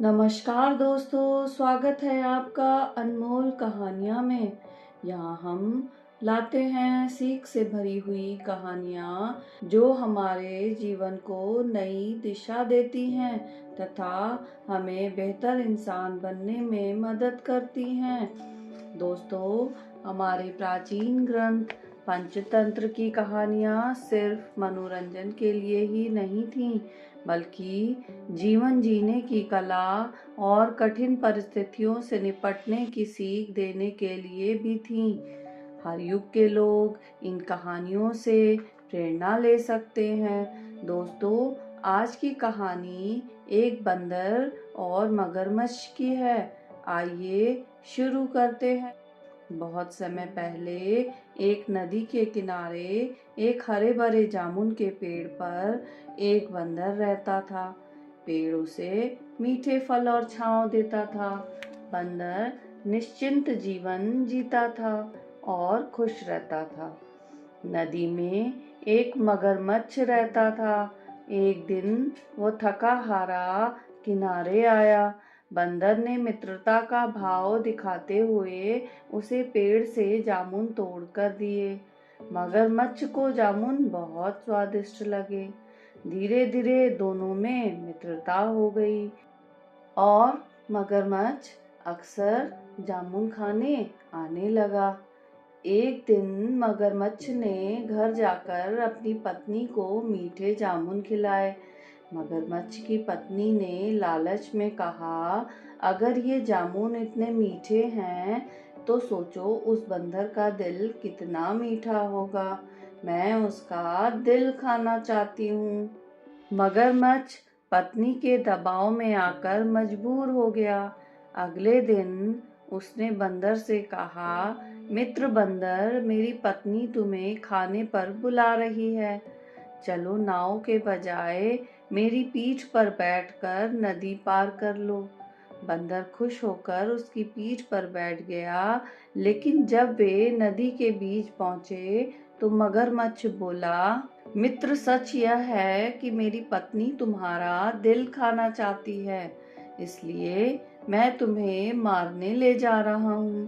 नमस्कार दोस्तों, स्वागत है आपका अनमोल कहानियाँ में। यहाँ हम लाते हैं सीख से भरी हुई कहानियाँ जो हमारे जीवन को नई दिशा देती हैं तथा हमें बेहतर इंसान बनने में मदद करती हैं। दोस्तों, हमारे प्राचीन ग्रंथ पंचतंत्र की कहानियाँ सिर्फ मनोरंजन के लिए ही नहीं थीं, बल्कि जीवन जीने की कला और कठिन परिस्थितियों से निपटने की सीख देने के लिए भी थीं। हर युग के लोग इन कहानियों से प्रेरणा ले सकते हैं। दोस्तों, आज की कहानी एक बंदर और मगरमच्छ की है। आइए शुरू करते हैं। बहुत समय पहले एक नदी के किनारे एक हरे भरे जामुन के पेड़ पर एक बंदर रहता था। पेड़ उसे मीठे फल और छांव देता था। बंदर निश्चिंत जीवन जीता था और खुश रहता था। नदी में एक मगरमच्छ रहता था। एक दिन वो थका हारा किनारे आया। बंदर ने मित्रता का भाव दिखाते हुए उसे पेड़ से जामुन तोड़ कर दिए। मगरमच्छ को जामुन बहुत स्वादिष्ट लगे। धीरे धीरे दोनों में मित्रता हो गई और मगरमच्छ अक्सर जामुन खाने आने लगा। एक दिन मगरमच्छ ने घर जाकर अपनी पत्नी को मीठे जामुन खिलाए। मगरमच्छ की पत्नी ने लालच में कहा, अगर ये जामुन इतने मीठे हैं तो सोचो उस बंदर का दिल कितना मीठा होगा। मैं उसका दिल खाना चाहती हूँ। मगरमच्छ पत्नी के दबाव में आकर मजबूर हो गया। अगले दिन उसने बंदर से कहा, मित्र बंदर, मेरी पत्नी तुम्हें खाने पर बुला रही है। चलो नाव के बजाय मेरी पीठ पर बैठकर नदी पार कर लो। बंदर खुश होकर उसकी पीठ पर बैठ गया, लेकिन जब वे नदी के बीच पहुंचे तो मगरमच्छ बोला, मित्र, सच यह है कि मेरी पत्नी तुम्हारा दिल खाना चाहती है, इसलिए मैं तुम्हें मारने ले जा रहा हूँ।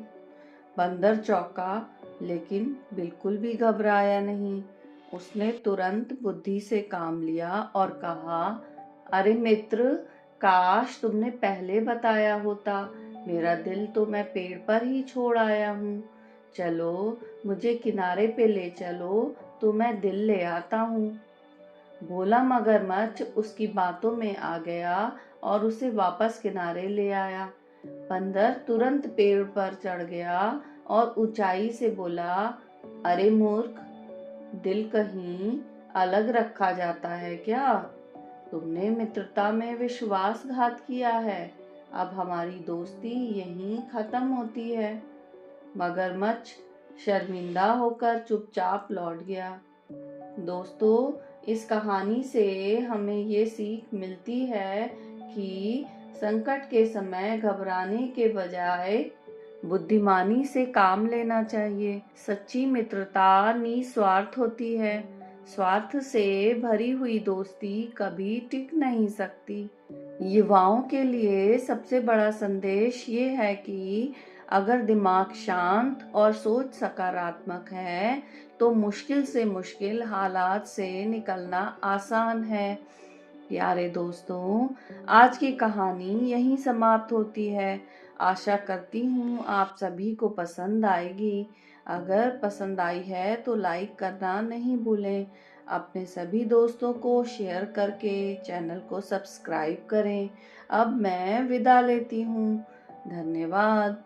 बंदर चौंका, लेकिन बिल्कुल भी घबराया नहीं। उसने तुरंत बुद्धि से काम लिया और कहा, अरे मित्र, काश तुमने पहले बताया होता। मेरा दिल तो मैं पेड़ पर ही छोड़ आया हूँ। चलो मुझे किनारे पे ले चलो तो मैं दिल ले आता हूँ। भोला मगरमच्छ उसकी बातों में आ गया और उसे वापस किनारे ले आया। बंदर तुरंत पेड़ पर चढ़ गया और ऊंचाई से बोला, अरे मूर्ख, दिल कहीं अलग रखा जाता है क्या? तुमने मित्रता में विश्वासघात किया है। अब हमारी दोस्ती यहीं खत्म होती है। मगरमच्छ शर्मिंदा होकर चुपचाप लौट गया। दोस्तों, इस कहानी से हमें ये सीख मिलती है कि संकट के समय घबराने के बजाय बुद्धिमानी से काम लेना चाहिए। सच्ची मित्रता निस्वार्थ होती है। स्वार्थ से भरी हुई दोस्ती कभी टिक नहीं सकती। युवाओं के लिए सबसे बड़ा संदेश ये है कि अगर दिमाग शांत और सोच सकारात्मक है तो मुश्किल से मुश्किल हालात से निकलना आसान है। प्यारे दोस्तों, आज की कहानी यहीं समाप्त होती है। आशा करती हूँ आप सभी को पसंद आएगी। अगर पसंद आई है तो लाइक करना नहीं भूलें। अपने सभी दोस्तों को शेयर करके चैनल को सब्सक्राइब करें। अब मैं विदा लेती हूँ। धन्यवाद।